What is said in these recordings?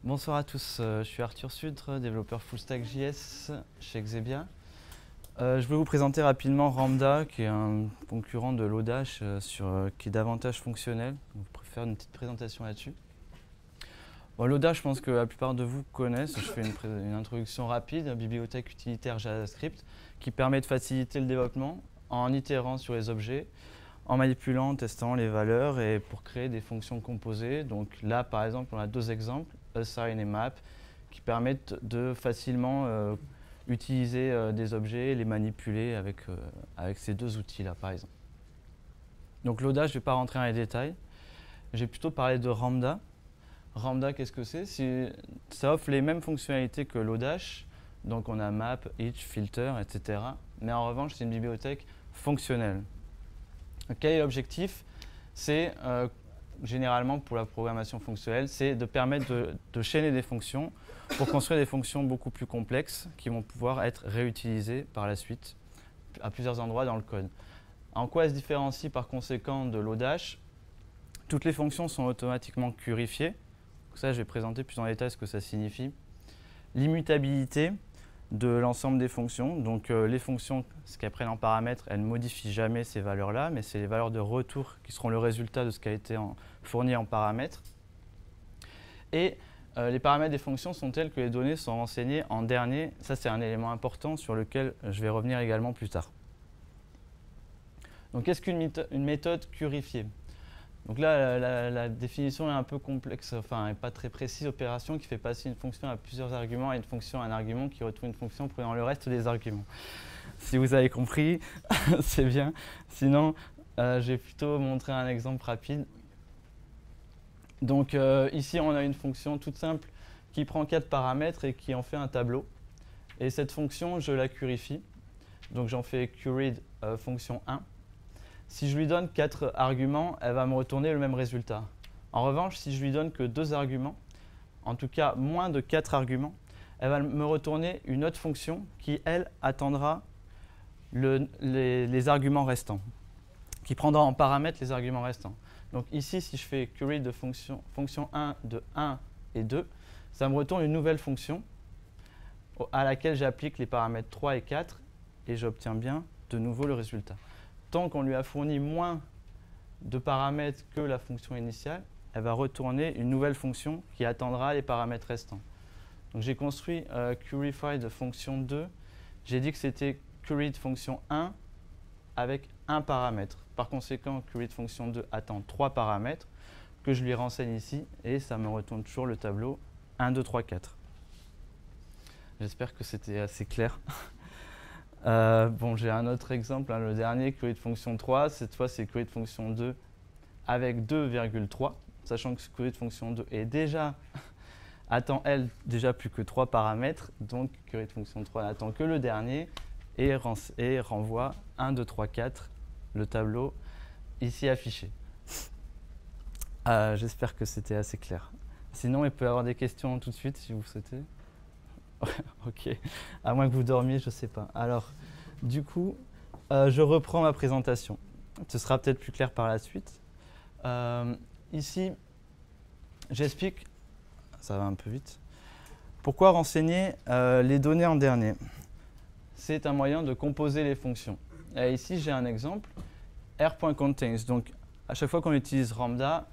Bonsoir à tous, je suis Arthur Sudre, développeur full-stack JS chez Xebia. Je vais vous présenter rapidement Ramda, qui est un concurrent de Lodash qui est davantage fonctionnel. Je préfère une petite présentation là-dessus. Bon, Lodash, je pense que la plupart de vous connaissent. Je fais une introduction rapide, une bibliothèque utilitaire JavaScript qui permet de faciliter le développement en itérant sur les objets, en manipulant, en testant les valeurs et pour créer des fonctions composées. Donc là, par exemple, on a deux exemples, assign et map, qui permettent de facilement utiliser des objets et les manipuler avec ces deux outils-là, par exemple. Donc Lodash, je ne vais pas rentrer dans les détails. J'ai plutôt parlé de Ramda. Ramda, qu'est-ce que c'est? Ça offre les mêmes fonctionnalités que Lodash. Donc on a map, each, filter, etc. Mais en revanche, c'est une bibliothèque fonctionnelle. Quel est l'objectif? C'est généralement pour la programmation fonctionnelle, c'est de permettre de chaîner des fonctions pour construire des fonctions beaucoup plus complexes qui vont pouvoir être réutilisées par la suite à plusieurs endroits dans le code. En quoi elle se différencie par conséquent de Lodash? Toutes les fonctions sont automatiquement queryfiées. Ça, je vais présenter plus en détail ce que ça signifie. L'immutabilité de l'ensemble des fonctions. Donc les fonctions, ce qu'elles prennent en paramètres, elles ne modifient jamais ces valeurs-là, mais c'est les valeurs de retour qui seront le résultat de ce qui a été fourni en paramètres. Et les paramètres des fonctions sont tels que les données sont renseignées en dernier. Ça, c'est un élément important sur lequel je vais revenir également plus tard. Donc qu'est-ce qu'une méthode queryfiée? Donc là, la définition est un peu complexe, enfin, n'est pas très précise. Opération qui fait passer une fonction à plusieurs arguments et une fonction à un argument qui retrouve une fonction prenant le reste des arguments. Si vous avez compris, c'est bien. Sinon, je vais plutôt montrer un exemple rapide. Donc ici, on a une fonction toute simple qui prend 4 paramètres et qui en fait un tableau. Et cette fonction, je la queryfie. Donc j'en fais queryed fonction 1. Si je lui donne 4 arguments, elle va me retourner le même résultat. En revanche, si je lui donne que 2 arguments, en tout cas moins de 4 arguments, elle va me retourner une autre fonction qui, elle, attendra les arguments restants, qui prendra en paramètre les arguments restants. Donc ici, si je fais query de fonction 1 de 1 et 2, ça me retourne une nouvelle fonction à laquelle j'applique les paramètres 3 et 4 et j'obtiens bien de nouveau le résultat. Tant qu'on lui a fourni moins de paramètres que la fonction initiale, elle va retourner une nouvelle fonction qui attendra les paramètres restants. Donc j'ai construit queryFi de fonction 2. J'ai dit que c'était query de fonction 1 avec un paramètre. Par conséquent, query de fonction 2 attend 3 paramètres que je lui renseigne ici et ça me retourne toujours le tableau 1, 2, 3, 4. J'espère que c'était assez clair. Bon, j'ai un autre exemple, le dernier, query de fonction 3. Cette fois, c'est query de fonction 2 avec 2,3, sachant que query de fonction 2 est déjà, attend, elle, déjà plus que 3 paramètres. Donc, query de fonction 3 n'attend que le dernier et renvoie 1, 2, 3, 4, le tableau ici affiché. J'espère que c'était assez clair. Sinon, il peut y avoir des questions tout de suite si vous souhaitez. Ok, à moins que vous dormiez, je ne sais pas. Alors, du coup, je reprends ma présentation. Ce sera peut-être plus clair par la suite. Ici, j'explique, ça va un peu vite, pourquoi renseigner les données en dernier. C'est un moyen de composer les fonctions. Et ici, j'ai un exemple, r.contains. Donc, à chaque fois qu'on utilise Ramda,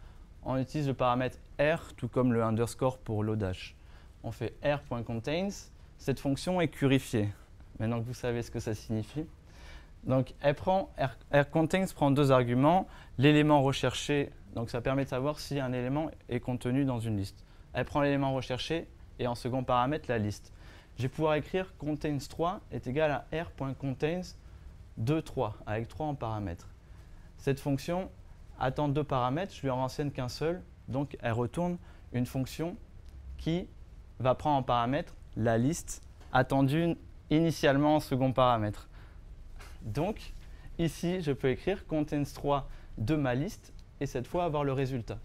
on utilise le paramètre r, tout comme le underscore pour Lodash. On fait r.contains, cette fonction est queryfiée. Maintenant que vous savez ce que ça signifie. Donc r.contains prend 2 arguments, l'élément recherché, donc ça permet de savoir si un élément est contenu dans une liste. Elle prend l'élément recherché et en second paramètre la liste. Je vais pouvoir écrire contains3 est égal à r.contains 2, 3, avec 3 en paramètres. Cette fonction attend 2 paramètres, je lui en renseigne qu'un seul, donc elle retourne une fonction qui va prendre en paramètre la liste attendue initialement en second paramètre. Donc, ici, je peux écrire contains3 de ma liste et cette fois avoir le résultat.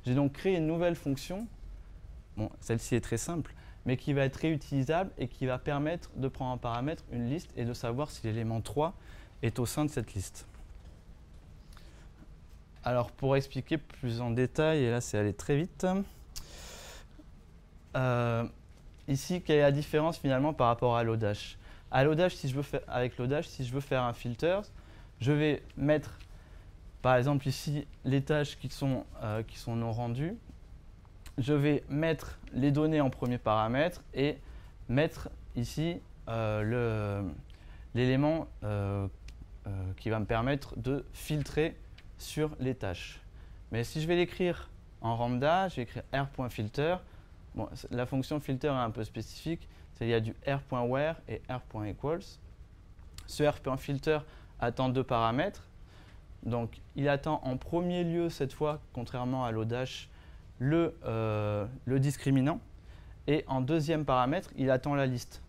J'ai donc créé une nouvelle fonction, bon, celle-ci est très simple, mais qui va être réutilisable et qui va permettre de prendre en paramètre une liste et de savoir si l'élément 3 est au sein de cette liste. Alors, pour expliquer plus en détail, et là c'est allé très vite, ici, quelle est la différence finalement par rapport à Lodash? À Lodash, avec Lodash, si je veux faire un filter, je vais mettre, par exemple ici, les tâches qui sont non rendues. Je vais mettre les données en premier paramètre et mettre ici l'élément qui va me permettre de filtrer sur les tâches. Mais si je vais l'écrire en Ramda, je vais écrire r.filter. Bon, la fonction filter est un peu spécifique. Il y a du r.where et r.equals. Ce r.filter attend deux paramètres. Donc, il attend en premier lieu, cette fois, contrairement à Lodash, le discriminant. Et en deuxième paramètre, il attend la liste.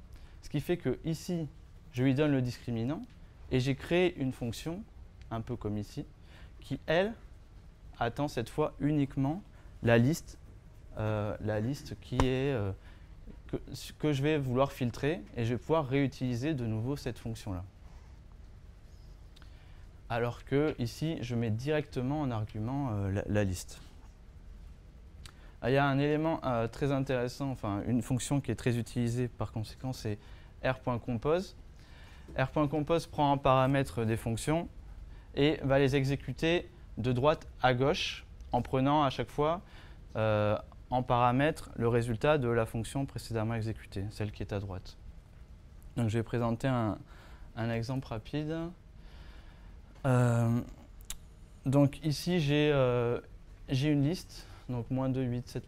Ce qui fait que ici, je lui donne le discriminant et j'ai créé une fonction, un peu comme ici, qui, elle, attend cette fois uniquement la liste qui est, que je vais vouloir filtrer et je vais pouvoir réutiliser de nouveau cette fonction-là. Alors que ici, je mets directement en argument la liste. Il y a un élément très intéressant, enfin une fonction qui est très utilisée par conséquent, c'est r.compose. R.compose prend en paramètre des fonctions et va les exécuter de droite à gauche en prenant à chaque fois en paramètre le résultat de la fonction précédemment exécutée, celle qui est à droite. Donc je vais présenter un exemple rapide. Donc ici j'ai une liste, donc -2, 8, 7,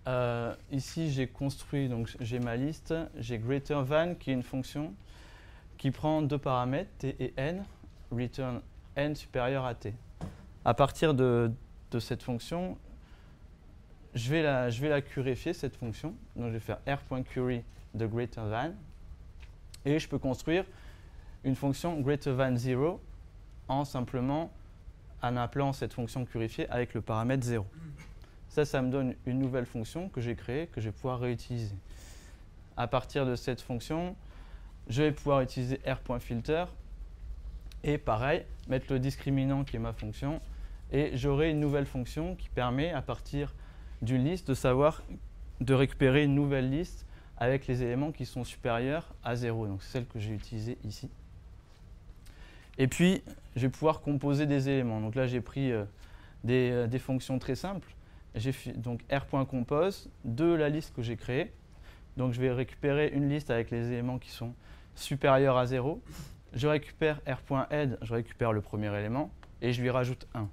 -3. Ici j'ai construit, donc j'ai ma liste, j'ai greater than qui est une fonction qui prend deux paramètres, t et n, return n supérieur à t. À partir de cette fonction, je vais la queryfier, cette fonction. Donc je vais faire r.query de greater than et je peux construire une fonction greater than 0 en appelant cette fonction queryfiée avec le paramètre 0. Ça me donne une nouvelle fonction que j'ai créée, que je vais pouvoir réutiliser. À partir de cette fonction, je vais pouvoir utiliser r.filter et pareil, mettre le discriminant qui est ma fonction et j'aurai une nouvelle fonction qui permet à partir d'une liste de récupérer une nouvelle liste avec les éléments qui sont supérieurs à 0. Donc c'est celle que j'ai utilisée ici. Et puis, je vais pouvoir composer des éléments. Donc là, j'ai pris des fonctions très simples. J'ai donc r.compose de la liste que j'ai créée. Donc je vais récupérer une liste avec les éléments qui sont supérieurs à 0. Je récupère r.add, je récupère le premier élément et je lui rajoute 1. Donc,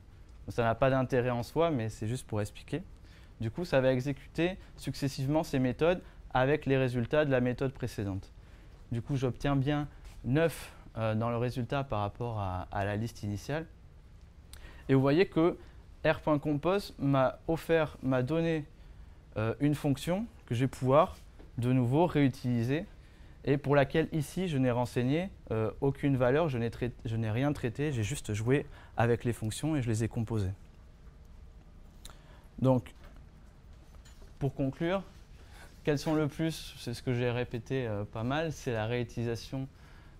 ça n'a pas d'intérêt en soi, mais c'est juste pour expliquer. Du coup, ça va exécuter successivement ces méthodes avec les résultats de la méthode précédente. Du coup, j'obtiens bien 9 dans le résultat par rapport à la liste initiale. Et vous voyez que r.compose m'a donné une fonction que je vais pouvoir de nouveau réutiliser et pour laquelle ici je n'ai renseigné aucune valeur, je n'ai rien traité, j'ai juste joué avec les fonctions et je les ai composées. Donc, pour conclure, quels sont le plus, c'est ce que j'ai répété pas mal, c'est la réutilisation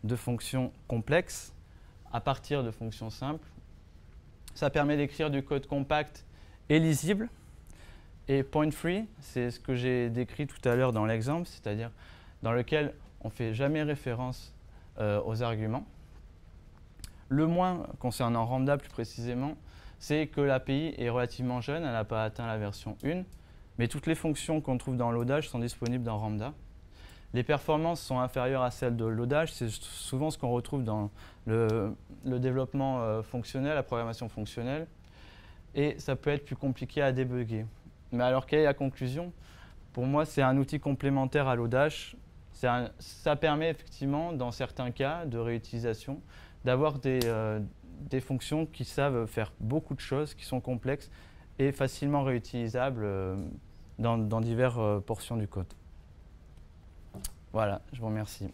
de fonctions complexes à partir de fonctions simples. Ça permet d'écrire du code compact et lisible. Et point-free, c'est ce que j'ai décrit tout à l'heure dans l'exemple, c'est-à-dire dans lequel on ne fait jamais référence aux arguments. Le moins, concernant Ramda plus précisément, c'est que l'API est relativement jeune, elle n'a pas atteint la version 1, mais toutes les fonctions qu'on trouve dans Lodash sont disponibles dans Ramda. Les performances sont inférieures à celles de Lodash, c'est souvent ce qu'on retrouve dans le développement fonctionnel, la programmation fonctionnelle, et ça peut être plus compliqué à débugger. Mais alors, quelle est la conclusion? Pour moi, c'est un outil complémentaire à Lodash. Ça permet effectivement, dans certains cas de réutilisation, d'avoir des fonctions qui savent faire beaucoup de choses, qui sont complexes et facilement réutilisables dans diverses portions du code. Voilà, je vous remercie.